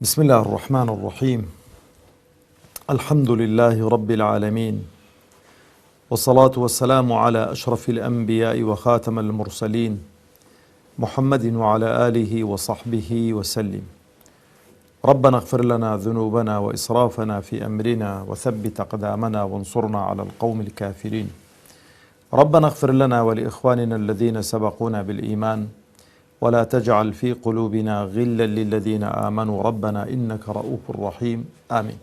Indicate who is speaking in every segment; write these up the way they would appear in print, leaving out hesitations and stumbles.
Speaker 1: بسم الله الرحمن الرحيم. الحمد لله رب العالمين، والصلاة والسلام على أشرف الأنبياء وخاتم المرسلين محمد وعلى آله وصحبه وسلم. ربنا اغفر لنا ذنوبنا وإسرافنا في أمرنا وثبت أقدامنا وانصرنا على القوم الكافرين. ربنا اغفر لنا ولإخواننا الذين سبقونا بالإيمان ولا تجعل في قلوبنا غلا للذين آمنوا ربنا إنك رؤوف رحيم آمين.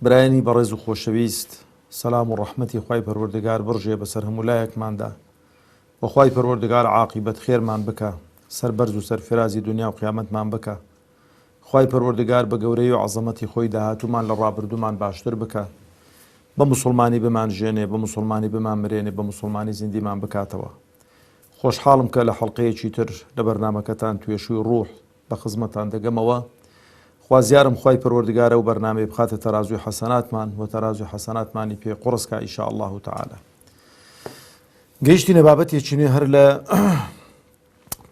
Speaker 1: برایانی بەڕێز و خۆشەویست، سەلام و ڕەحمەتی خوای پەروەردگار بڕژێ بەسەر هەموو لایەکماندا و خوای پەروەردگار عاقیبەت خێرمان بکە، سەربەرز و سەرفرازی دنیا و قیامەتمان بکە. خوای پەروەردگار بە گەورەی و عەزەمەتی خۆی داهاتوومان لە ڕابردوومان باشتر بکە، بە موسڵمانی بمانژێنێ، بە موسڵمانی بمانمرێنێ، بە موسڵمانی زیندیمان بکاتەوە. خۆشحاڵم کە لە حەڵقەیەکی تر لە بەرنامەکەتان توێشووی ڕوح بە خزمەتان دەگەمەوە. خوازیارم خوای پەروەردگارە و بەرنامەی بخاتە تەرازوی حەسەناتمان و تەرازوی حەسەناتمانی پێ قوڕسکە ئینشاء الله تعالى. گەیشتینە بابەتێکی نوێ هەر لە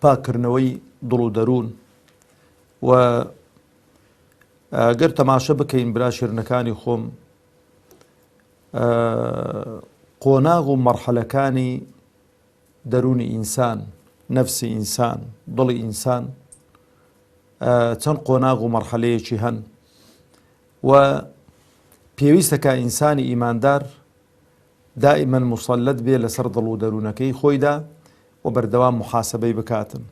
Speaker 1: پاکردنەوەی دڵ و دەروون و گەر تەماشە بکەین برا شیرنەکانی خۆم، قۆناغ و مەرحەلەکانی دەرونی ئینسان، نەفسی ئینسان، دڵی ئینسان چەند قۆناغ و مەرحەلەیەکی هەن و پێویستە کە ئینسانی ئیماندار دائیمەن مسەلەت بێ لەسەر دڵ و دەروونەکەی خۆیدا و بەردەوام محاسەبەی بکاتن.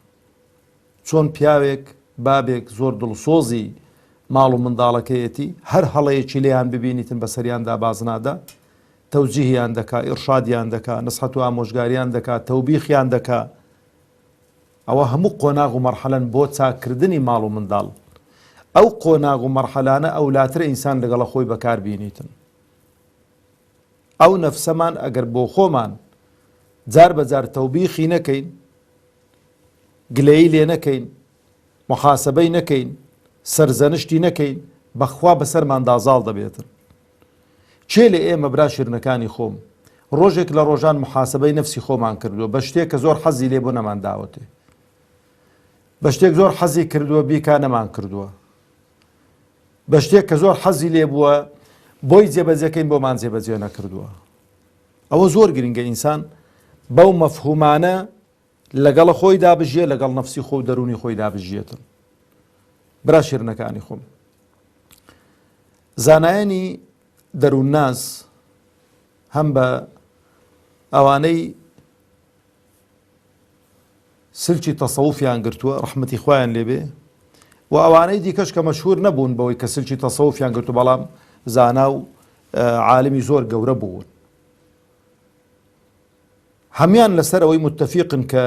Speaker 1: چۆن پیاوێک بابێک زۆر دڵسۆزی ماڵ و منداڵەکەیەتی، هەر هەڵەیەکی لێیان ببینیتن بەسەریاندا بازنادا، تەوجیهیان دەکا، ئیرشادیان دەکا، نەسحەت و ئامۆژگاریان دەکا، تەوبیخیان دەکا. ئەوە هەموو قۆناغ و مەرحەلەن بۆ چاکردنی ماڵ و منداڵ. ئەو قۆناغ و مەرحەلانە ئەولاترە ئینسان لەگەڵە خۆی بەکار بینیتن. ئەو نەفسەمان ئەگەر بۆ خۆمان جار بەجار تەوبیخی نەکەین، گلەیی لێ نەکەین، محاسەبەی نەکەین، سەرزەنشتی نەکەین، بەخوا بەسەرمان دازاڵ دەبێتن. چێ لە ئێمە برا شیرنەکانی خۆم ڕۆژێک لە ڕۆژان محاسەبەی نەفسی خۆمان کردووە بە شتێک کە زۆر حەزی لێ بۆ نەمان داوەتێ، بە شتێک زۆر حەزی کردووە بیکا نەمان کردووە، بە شتێک کە زۆر حەزی لێ بووە بۆی جێبەجێکەین بۆمان جێبەجێ نەکردووە. ئەوە زۆر گرنگە ئینسان بەو مەفهومانە لەگەڵ خۆی دابژێ، لەگەڵ نەفسی خۆ و دەرونی خۆی دابژێتن. برا شیرنەکانی خۆم، زانایانی دەروونناس هەم بە ئەوانەی سلکی تەسەووفیان گرتووە ڕەحمەتی خوایان لێبێ و ئەوانەی دیکەش کە مەشهور نەبوون بەوەی کە سلکی تەسەووفیان گرتو، بەڵام زانا و عالمی زۆر گەورە بوون، هەمیان لەسەر ئەوەی متتەفیقن کە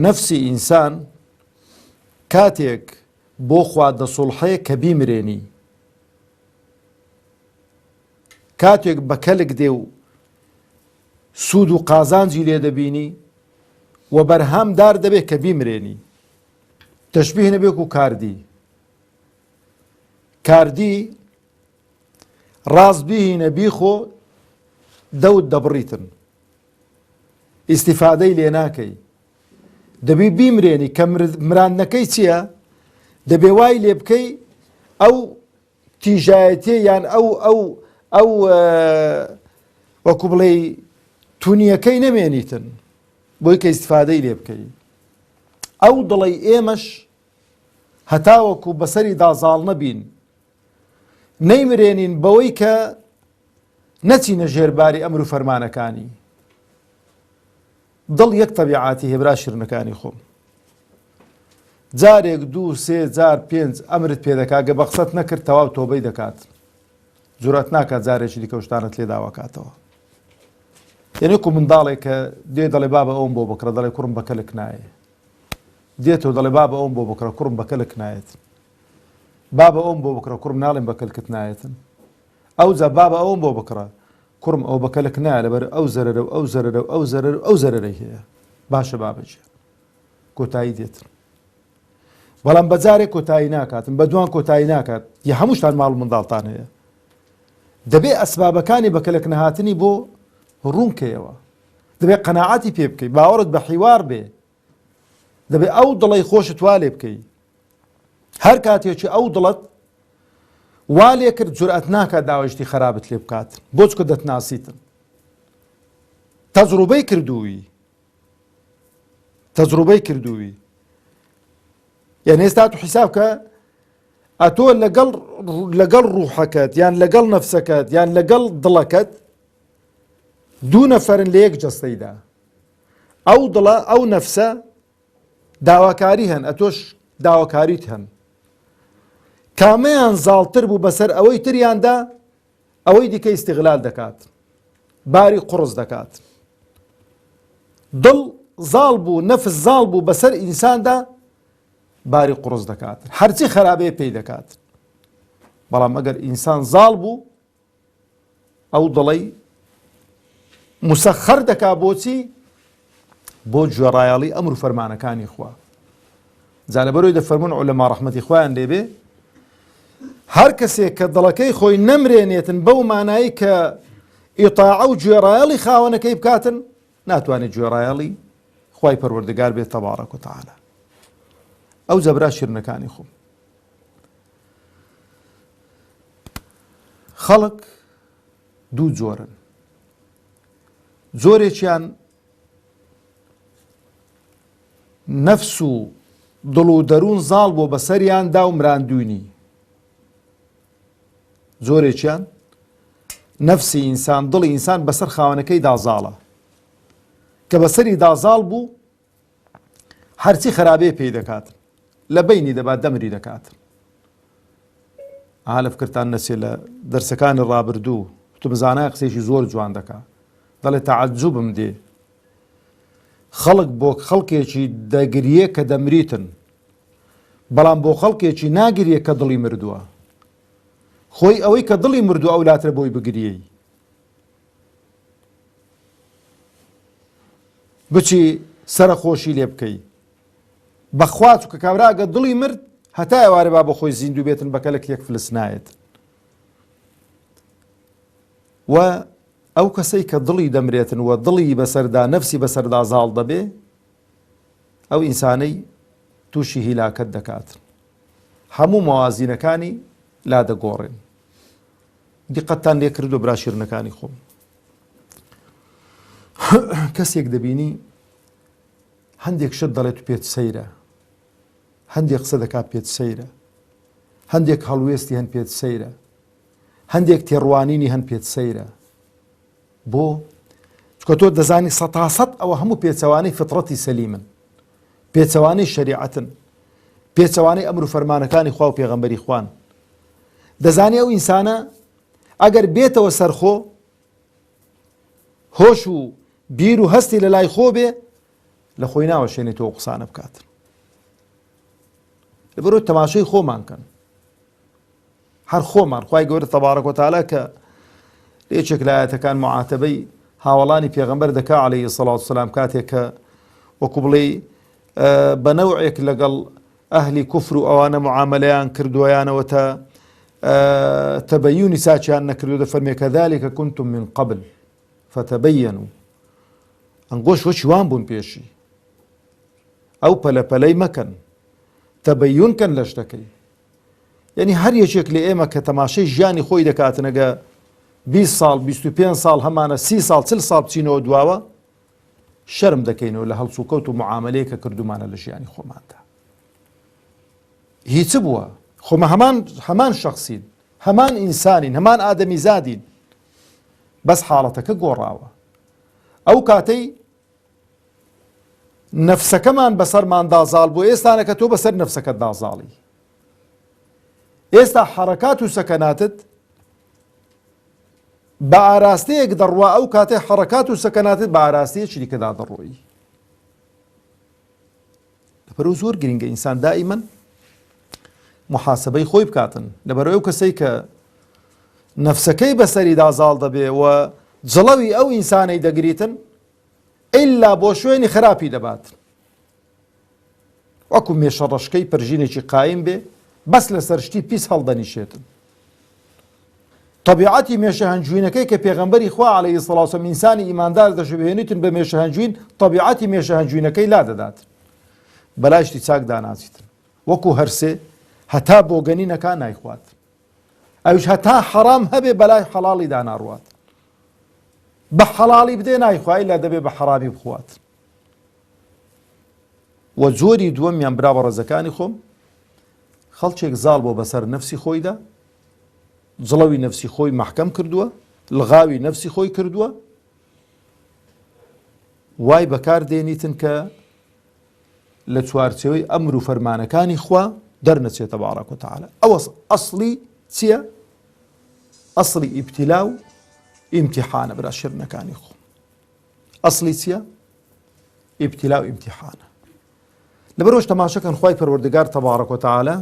Speaker 1: نەفسی ئینسان کاتێک بۆ خوا دەسوڵحەیە کە بیمرێنی، کاتێک بە کەلک دێ و سوود و قازانجی لێ دەبینی و بەرهام دار دەبێت کە بیمرێنی. تەشبیه نەبێک و کاردی ڕاست بیهینە بیخۆ دەوت دەبڕیتن، ئیستیفادەی لێ ناکەی، دەبی بیمرێنی کە مراندنەکەی چییە؟ دەبێ وای لێ بکەی ئەو تیژایەتێ یان ئەو وەکو بڵێ تونیەکەی نەمێنیتن بۆی کە ئیستیفادەی لێ بکەی. ئەو دڵی ئێمەش هەتاوەکو بەسەری دازاڵ نەبین، نەیمرێنین بەوەی کە نەچینە ژێرباری ئەمر و فەرمانەکانی. دڵ یەک تەبیعاتی هەیە برا شیرنەکانی خۆم، جارێک دوو سێ جار پێنج ئەمرت پێ دەکا، گە بە قسەت نەکرد تەواو تۆبەی دەکات، جورەت ناکات جارێکی دیکە شتانت لێ داواکاتەوە. یعنی وەکو منداڵێک کە دێ دەڵێ بابە ئەوم بۆ بکڕە، دەڵێ کوڕم بە کەلک نایە، دێتەوە دەڵێ بابە ئەوم بۆ بکڕە، کوڕم بە کەلک نایەت، بابە ئەوم بۆ بکڕە، کوڕم ناڵێم بە کەلکت نایەتن. ئەوجا بابە ئەوم بۆ بکڕە، کوڕم ئەو بە کەلک نایە، لەبەر ئەو زەرەرە و ئەو زەرەرە و ئەو زەرەر و ئەو زەرەرەی هەیە. باشە بابەجێ کۆتایی دێتن، بەڵام بەجارێک کۆتایی ناکاتن، بە دوان کۆتایی ناکات، یە هەمووشتان ماڵ و منداڵتان هەیە. دەبێ ئەسبابەکانی بە کەلک نەهاتنی بۆ ڕوونکەیەوە، دەبێ قەناعەتی پێ بکەی، باوەڕت بە حیوار بێ، دەبێ ئەو دڵی خۆشت وا لێ بکەی، هەر کاتێکی ئەو دڵت وا لێ کرد جورئەت ناکات داوایشتی خراپت لێ بکات بۆ چکە دەتناسیتن تەجروبەی کردووی یعنی ئێستا تو حیساب کە ئەتۆ لەگەڵ ڕوحەکەت یان لەگەڵ نەفسەکەت یان لەگەڵ دڵەکەت دوو نەفەرن لە یەک جەستەیدا ئەو دڵە ئەو نەفسە داواکاری هەن ئەتۆش داواکاریت هەن کامەیان زاڵتر بوو بەسەر ئەوەی تریاندا ئەوەی دیکە ئیستیغلال دەکات باری قڕز دەکات دڵ زاڵ بوو نەفس زاڵ بوو بەسەر ئینساندا باری قڕز دەکات هەرچی خراپەیە پێی دەکات بەڵام ئەگەر ئینسان زاڵ بوو ئەو دڵەی مسەخەر دەکا بۆچی بۆ گوێڕایەڵی ئەمر و فەرمانەکانی خوا جا لەبەرەوەی دەفەرمون عولەما ڕەحمەتی خوایان لێبێ هەر کەسێک کە دڵەکەی خۆی نەمرێنێتن بەو مانایی کە ئیطاعە و گوێڕایەڵی خاوەنەکەی بکاتن ناتوانێت گوێڕایەڵی خوای پەروەردگار بێت تەبارەک و تەعالە ئەو جەبرا شیرنەکانی خۆم خەڵک دوو جۆرن جۆرێکیان نەفس و دڵ و دەروون زاڵ بۆ بەسەریاندا و مراندوونی زۆرێکیان نەفسی ئینسان دڵی ئینسان بەسەر خاوەنەکەی دازاڵە کە بەسەری دازاڵ بوو هەرچی خراپەیە پێی دەکات لە بەینی دەبات دەمری دەکات ئالە فکرتان نەچێت لە دەرسەکانی ڕابردوو تو بزانای قسێکی زۆر جوان دەکات دەڵێ تەعەجوبم دێ خەڵک بۆ خەڵکێکی دەگریە کە دەمریتن بەڵام بۆ خەڵکێکی ناگریە کە دڵی مردووە خۆی ئەوەی کە دڵی مردووە ئەولاترە بۆی بگریەی بچی سەرخۆشی لێ بکەی بەخوا چووکە کابراگە دڵی مرد هەتا ئێوارە با بە خۆی زیندوو بێتن بەکەلک یەک فلس نایەت و ئەو کەسەی کە دڵی دەمرێتن و دڵی بەسەردا نەفسی بەسەردا زاڵ دەبێ ئەو ئینسانەی تووشی هیلاکەت دەکات هەموو مەوازینەکانی لا دەگۆڕێن دیقەتتان لێ کردو برا شیرنەکانی خۆم کەسێک دەبینی هەندێک شت دەڵێت و پێت سەیرە هەندێک قسە دەکات پێت سەیرە هەندێک هەڵوێستی هەن پێت سەیرە هەندێک تێڕوانینی هەن پێت سەیرە بۆ چکە تۆ دەزانی سەتاسەد ئەوە هەموو پێچەوانەی فطرەتی سەلیمن پێچەوانەی شەریعەتن پێچەوانەی ئەمر و فەرمانەکانی خوا و پێغەمبەری خوان دەزانی ئەو ئینسانە ئەگەر بێتەوە سەرخۆ هۆش و بیر و هەستی لە لای خۆ بێ لە خۆی ناوەشێنێتەوە قسانە بکات لەبەرەوەی تەماشای خۆمان کەن هەر خۆمان خوای گەورە تەبارەک و تەعالە کە لێچێک لە ئایەتەکان معاتەبەی هاوڵانی پێغەمبەر دەکا عەلەیهی سەڵات وسەلام کاتێک کە وەکو بڵێ بە نەوعێک لەگەڵ ئەهلی کوفر و ئەوانە معامەلەیان کردووەیانەوە تا تەبەیونی ساچیان نەکردو دەفەرمێ کەذالکە کنتم من قبل فتەبەینوا ئەنگۆش وەچی وان بوون پێشی ئەو پەلەپەلەی مەکەن تەبەیونکەن لە شتەکەی یعنی هەر یەکێک لە ئێمە کە تەماشای ژیانی خۆی دەکاتنەگە 20 ساڵ 25 ساڵ هەمانە 30 ساڵ 40 ساڵ بچینەوە دواوە شەرم دەکەینەوە لە هەڵسو کەوت و معاملەیە کە کردومانە لە ژیانی خۆماندا هیچ بووە خۆمە هەمان شەخصین هەمان ئینسانین هەمان ئادەمی زادین بەس حاڵەتەکە گۆڕاوە ئەو کاتەی نەفسەکەمان بەسەرمان دازاڵ بوو ئێستانە کە تۆ بەسەر نەفسەکەت دازاڵی ئێستا حەرەکات و سەکەناتت بە ئاراستەیەک دەڕوا ئەو کاتێ حەرەکات و سەکەناتت بە ئاراستەیەکی دیکەدا دەڕۆیی لەبەرەوە زۆر گرنگە ئینسان دائیمەن محاسبەی خۆی بکاتن لەبەرەوەی ئەو کەسەی کە نەفسەکەی بەسەری دازاڵ دەبێ و جڵەوی ئەو ئینسانەی دەگریتن ئیلا بۆ شوێنی خراپی دەبات وەکو مێشە ڕەشکەی پرژینێکی قایم بێ بەس لەسەر شتی پیس هەڵدەنیشێتن طبیعەتی مێشە هەنجوینەکەی کە پێغەمبەری خوا عەلەیهی سەڵات وسەلام ئینسانی ئیماندار دەشبهێنیتن بە مێشە هەنجوین طبیعەتی مێشە هەنجوینەکەی لا دەدات بەلای شتی چاک داناچیتن وەکو هەرسێ هەتا بۆگەنینەکە نایخوات، ئەوش هەتا حەرام هەبێ بەلای حەڵاڵی داناڕوات، بە حەڵاڵی بدێ نایخوای لا دەبێ بە حەرامی بخوات. و جۆری دووەمیان برا بە ڕێزەکانی خۆم، خەڵکێک زاڵ بۆ بەسەر نەفسی خۆیدا، جڵەوی نەفسی خۆی مەحکەم کردووە، لغاوی نەفسی خۆی کردووە، وای بەکار دێنیتن کە لە چوارچێوەی ئەمر و فەرمانەکانی خوا دەرنەچێتە تەبارەک و تەعالە. ئەوە ئەسڵی چییە؟ ئەسڵی ئیبتیلا و ئیمتیحانە برا شیرنەکانی خۆ. ئەسڵی چییە؟ ئیبتیلا و ئیمتیحانە. لەبەرەوەش تەماشەکەن خوای پەروەردگار تەبارەک و تەعالە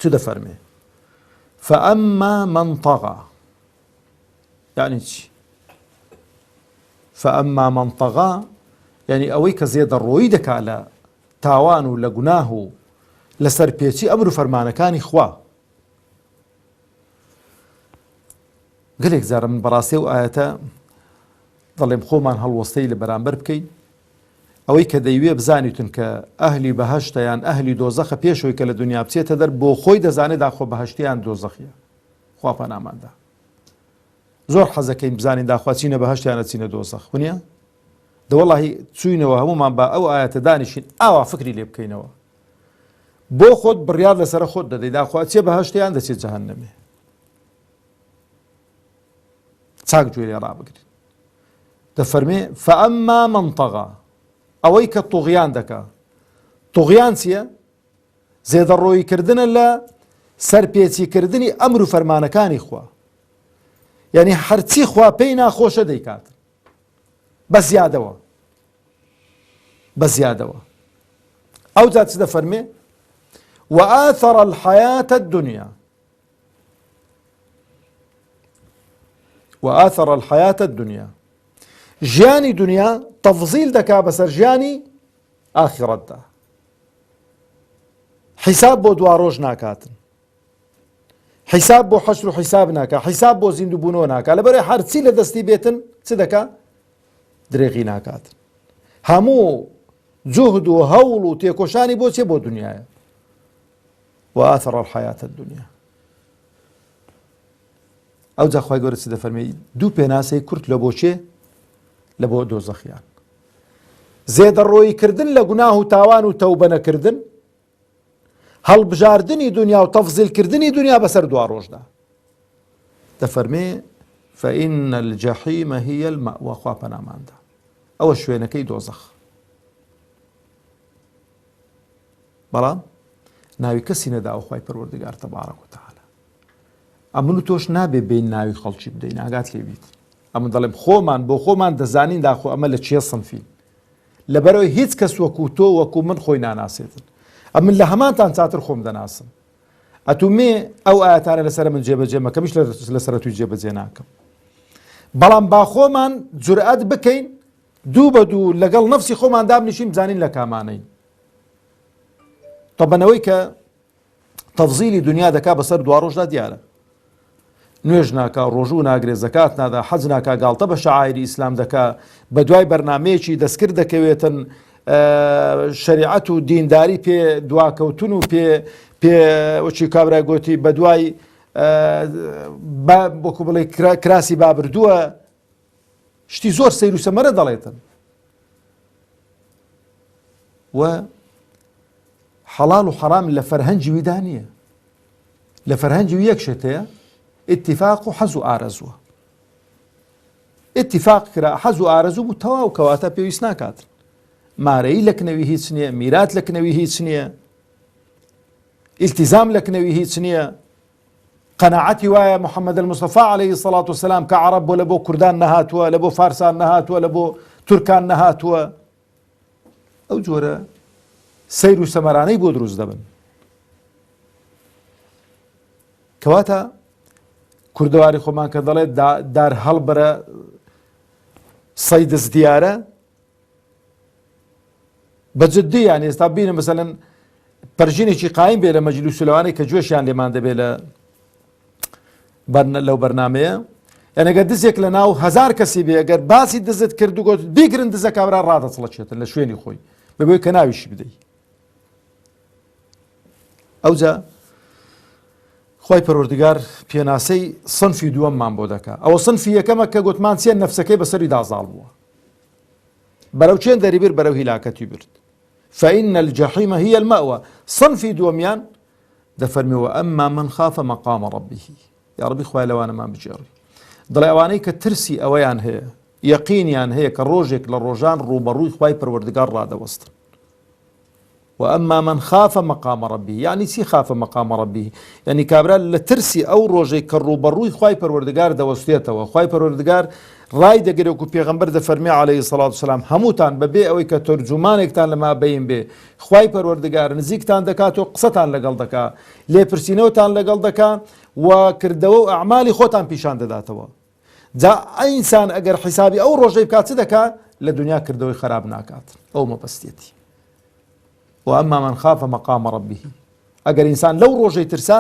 Speaker 1: چ دەفەرمێ؟ فەئەمما مەن طەغا، یعنی چی؟ فەئەمما مەن طەغا یعنی ئەوەی کە زێدەڕۆیی دەکا لە تاوان و لە گوناه و لەسەر پێچی ئەمر و فەرمانەکانی خوا. گەلێک جارە من بەڕاستی و ئاەتە دەڵێم خۆمان هەڵوەستەی لە بەرامبەر بکەین، ئەوەی کە دەیوێ بزانیتن کە ئەهلی بەهەشتە یان ئەهلی دۆزەخە پێشەوەی کە لە دنیا بچێتە دەر بۆ خۆی دەزانێت داخۆ بەهەشتی یان دۆزەخیە. خوا پەناماندا زۆر حەزەکەین بزانین داخوا چینە بەهەشت یانە چینە دۆزەخ، ونیە؟ دەوەڵاهی چوینەوە هەمومان بە ئەو ئاەتە دانیشین ئاوا فکری لێ بکەینەوە، بۆ خۆت بڕیار لەسەر خۆت دەدەی داخوا چێ بەهەشتە یان دەچێت جەهەنەمێ. چاک گوێ لێ ڕابگرین. دەفەرمێ فەئەمما مەن طەغا، ئەوەی کە توغیان دەکا. توغیان چییە؟ زێدەڕۆیکردنە لە سەرپێچیکردنی ئەمر و فەرمانەکانی خوا، یعنی هەرچی خوا پێی ناخۆشە دەیکات بە زیادەوە، بە زیادەوە. ئەو جا چ دەفەرمێ؟ وآثر الحياة الدنيا، وآثر الحياة الدنيا، ژیانی دنیا تەفزیل دەکا بەسەر ژیانی ئاخیرەتدا. حیساب بۆ دوا ڕۆژ ناکاتن، حیساب بۆ حەشر و حیساب ناکا، حیساب بۆ زیندووبوونەوە ناکا، لەبەرێ هەرچی لە دەستی بێتن چ دەکا؟ درێغی ناکاتن. هەموو جوهد و هەوڵ و تێکۆشانی بۆ چێ؟ بۆ دنیایە. وآثر الحياة الدنيا. ئەو جا خوای گەورە چ دەفەرمێ؟ دوو پێناسەی کورت لە بۆ چێ؟ لە بۆ دۆزەخیان. زێدەڕۆیکردن لە گوناه و تاوان و تەوبە نەکردن، هەڵبژاردنی دنیا و تەفزیلکردنی دنیا بەسەر دوا ڕۆژدا. دەفەرمێ فإن الجحيم هي المأوى، خوا پەناماندا ئەوە شوێنەکەی دۆزەخ. بەڵام ناوی کەسی نەداوە خوای پەروەردگار تەبارەک و تەعالە. ئەمن و تۆش نابێ بین ناوی خەڵکی بدەین، ئاگات لێ بیت. ئەمن دەڵێم خۆمان بۆ خۆمان دەزانین داخۆ ئەمە لە چێ سنفین، لەبەرەوەی هیچ کەس وەکو تۆ وەکو من خۆی ناناسێتن. ئەمن لە هەمانتان چاتر خۆم دەناسم. ئەتومێ ئەو ئاەتانە لەسەر من جێبەجێ مەکەمیش لەسەر توی جێبەجێ ناکەم. بەڵام با خۆمان جورئەت بکەین دوو بە دوو لەگەڵ نەفسی خۆمان دابنیشین بزانین لە کامانەی. تەبەنەوەی کە تەفزیلی دنیا دەکا بەسەر دوا ڕۆژدا دیارە. نوێژ ناکا، ڕۆژوو ناگرێ، زەکات نادا، حەج ناکا، گاڵتە بە شەعائیری ئیسلام دەکا، بە دوای بەرنامەیەکی دەستکرد دەکەوێتن شریعەت و دینداری پێ دواکەوتن و پێ وەچی کابرای گوتی بە دوای بۆکو بڵێ کراسی بابردووە، شتی زۆر سەیر و سەمەرە دەڵێتن. و حەڵال و حەرام لە فەرهەنگی ویدا نییە، لە فەرهەنگی وی یەک شت هەیە، اتفاق و حەز و ئارەزووە. اتفاق کرا، حەز و ئارەزوو بوو، تەواو کەواتە پێویست ناکاتن. مارەیی لە کنەوی هیچ نییە، میرات لە کنەوی هیچ نییە، ئیلتیزام لە کنەوی هیچ نییە. قەناعەتی وایە محەممەد المستەفا عەلەیهی سەڵات وسەلام کە عەرەب بۆ لە بۆ کوردان نەهاتووە، لە بۆ فارسان نەهاتووە، لە بۆ تورکان نەهاتووە. ئەو جۆرە سەیر و سەمەرانەی بۆ دروست دەبن. کەواتە کوردەواری خۆمان کە دەڵێت دار هەڵبەرە سەی دەستدیارە، بەجددی یان ئێستا بینە مەسەلەن پەرژینێکی قایم بێ لە مەجلیس و لەوانەی کە گوێشیان لێمان دەبێت لەو بەرنامەیە، یعنی ئەگەر دزێک لە ناو هەزار کەسی بێ، ئەگەر باسی دزت کرد و گوت بیگرن دزە کابرا ڕادەچڵەچێتن لە شوێنی خۆی بەبێ کە ناویشی بدەی. ئەوجا خی پەروەردگار پێناسەی سنفی دووەممان بۆ دەکات ئەوە سنفی یەکەمە کە گوتمان چێن نەفسەکەی بەسەری دازاڵ بووە بەرەو چێن دەریبر بەرەو هیلاکەتی برد فإن الجحيم هي المأوى صنفي دوميان دفرمي وأما من خاف مقام ربه يا ربي خويا لو أنا ما بجري ضل أواني كترسي أويان هي يقينيان هي كروجك للروجان روبروي خواي پروردگار راده وسط وأما من خاف مقام ربه يعني سي خاف مقام ربه يعني كابرا لترسي أو روجي كروبروي خواي پروردگار دوستيته وخواي پروردگار ڕای دەگەرێت و پێغەمبەر دەفەرمێ عەلەیهی سەڵات وسەلام هەمووتان بەبێ ئەوەی کە تەرجومانێکتان لەما بەین بێ خوای پەروەردگار نزیکتان دەکات و قسەتان لەگەڵ دەکات لێپرسینەوەتان لەگەڵ دەکات و کردەوە و ئەعمالی خۆتان پیشان دەداتەوە جا ئینسان ئەگەر حیسابی ئەو ڕۆژەی بکات چ دەکات لە دنیا کردەوەی خراپ ناکات ئەو مەبەستێتی وأما من خاف مقام ربه ئەگەر ئینسان لەو ڕۆژەی ترسا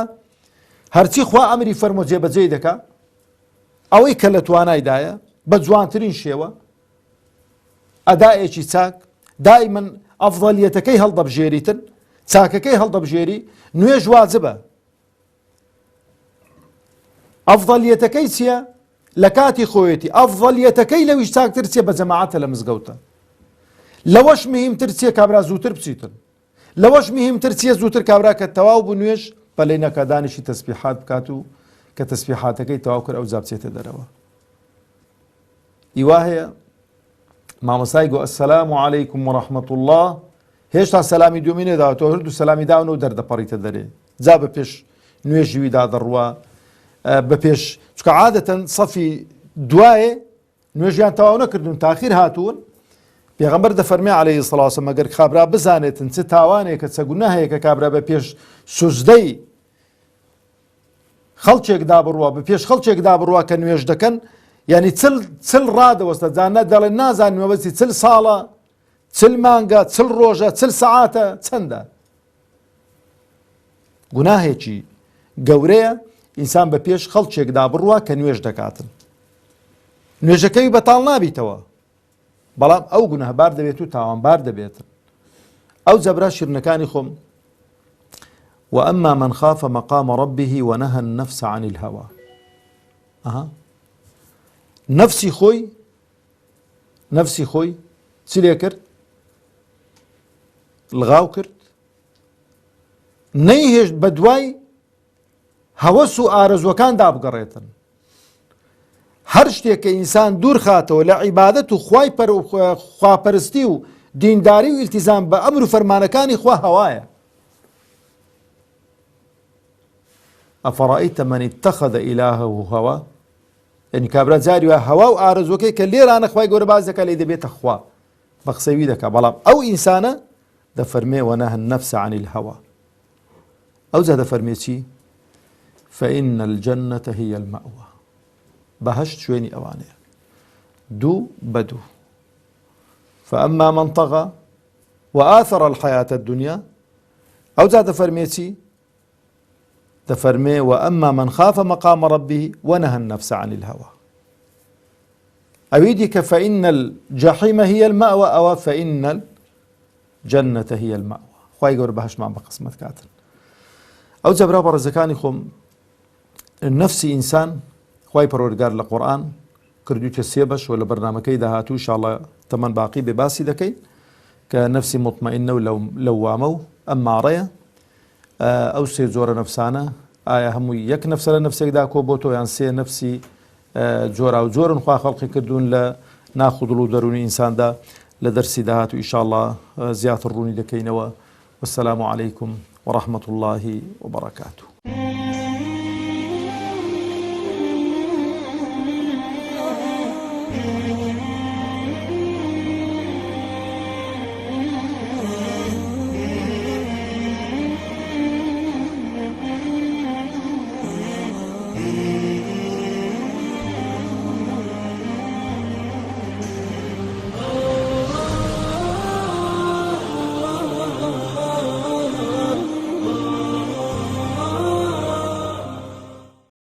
Speaker 1: هەرچی خوا ئەمری فەرموو جێبەجێ دەکات ئەوەی کە لە توانایدایە بە جوانترین شێوە ئەدایەکی چاک دائما ئەفضەلیەتەکەی هەڵدەبژێریتن چاکەکەی هەڵدەبژێری نوێژ واجبە ئەفضەلیەتەکەی چییە لە کاتی خۆیەتی ئەفضەلیەتەکەی لەویش چاکتر چیە بە جەماعەتە لە مزگەوتە لەوەش مهمتر چیە کابرا زووتر بچیتن لەوەش مهمتر چیە زووتر کابرا کە تەواو بوو نوێژ بەلەی نەکە دانیشی تەسبیحات بکات و کە تەسبیحاتەکەی تەواو کرد ئەو جا بچێتە دەرەوە ئیوا هەیە مامۆستای گۆ ئەسەلام عەلەیکوم وەڕەحمەت الله هێشتا سەلامی دووەمی نێداوەتەوە هەردوو سەلامی داون و دەردەپەڕیتە دەرێ جا بە پێش نوێژیوی دادەڕوە بە پێش چکە عادەتەن سەفی دوایێ نوێژیان تەواو نەکردون تاخیر هاتوون پێغەمبەر دەفەرمێ عەلەیهی سەڵات وسەلام ئەگەر کابرا بزانێتن چ تاوانێکە چ گوناهەیە کە کابرا بە پێش سوزدەی خەڵکێک دابڕوە بە پێش خەڵکێک دابڕوە کە نوێژ دەکەن یعنی چل ڕادەوەستە جانە دەڵێن نازانین مەبەستی چل ساڵە چل مانگە چل ڕۆژە چل سەعاتە چەندە گوناهێکی گەورەیە ئینسان بە پێش خەڵکێکدا بڕوە کە نوێژ دەکاتن نوێژەکەی بەتاڵ نابیتەوە بەڵام ئەو گوناهبار دەبێت و تاوانبار دەبێتن ئەو جەبرا شیرنەکانی خۆم وأما من خاف مقام ربه ونهى النفس عن الهوى نفسی خۆی چ لێ کرد لغاو کرد نەیهێشت بە دوای هەوەس و ئارەزوەکان دابگەڕێتن هەر شتێک کە ئینسان دوور خاتەوە لە عیبادەت و خواپەرستی و دینداری و ئیلتیزام بە ئەمر و فەرمانەکانی خوا هەوایە ئەفەڕەئیتە مەن اتەخەذە ئیلاهەه هەوا یعنی کابرا جاری وە هەوا و ئارەزوەکەی کە لێرانە خوای گەورە باز دەکات لێی دەبێتە خوا بە قسەوی دەکات بەڵام ئەو ئینسانە دەفەرمێ وەنەهە النەفس عن الهەوا ئەو جا دەفەرمێ چی فإن الجنة هي المأوى بەهەشت شوێنی ئەوانەیە دوو بە دوو فأما من طغى وآثر الحياة الدنيا ئەو جا دەفەرمێ چی دەفەرمێ وأما من خاف مقام ربه ونهى النفس عن الهوى ئەوی دیکە فإن الجحيم هي المأوى ئەوە فإن الجنة هي المأوى خوای گەورە بەهەشتمان بە قسمەت کاتن ئەو جەبرا بەڕێزەکانی خۆم نفسی ئینسان خوای پەروەردگار لە قورئان کردوویتە سێ بەش و لە بەرنامەکەی داهاتوو ئینشاءڵڵا تەمەن باقی بێ باسی دەکەین کە نفسی مطمئینە و لەوامە و ئەمماڕەیە ئەو سێ جۆرە نەفسانە ئایا هەمووی یەک نەفسە لە نەفسێکدا کۆ بۆ تۆ یان سێ نەفسی جۆرا و جۆرن خوا خەڵقی کردوون لە ناخ و دڵ و دەرونی ئینساندا لە دەرسی داهاتوو ئینشاءڵڵا زیاتر ڕوونی دەکەینەوە والسلام عليكم ورحمة الله وبركاته.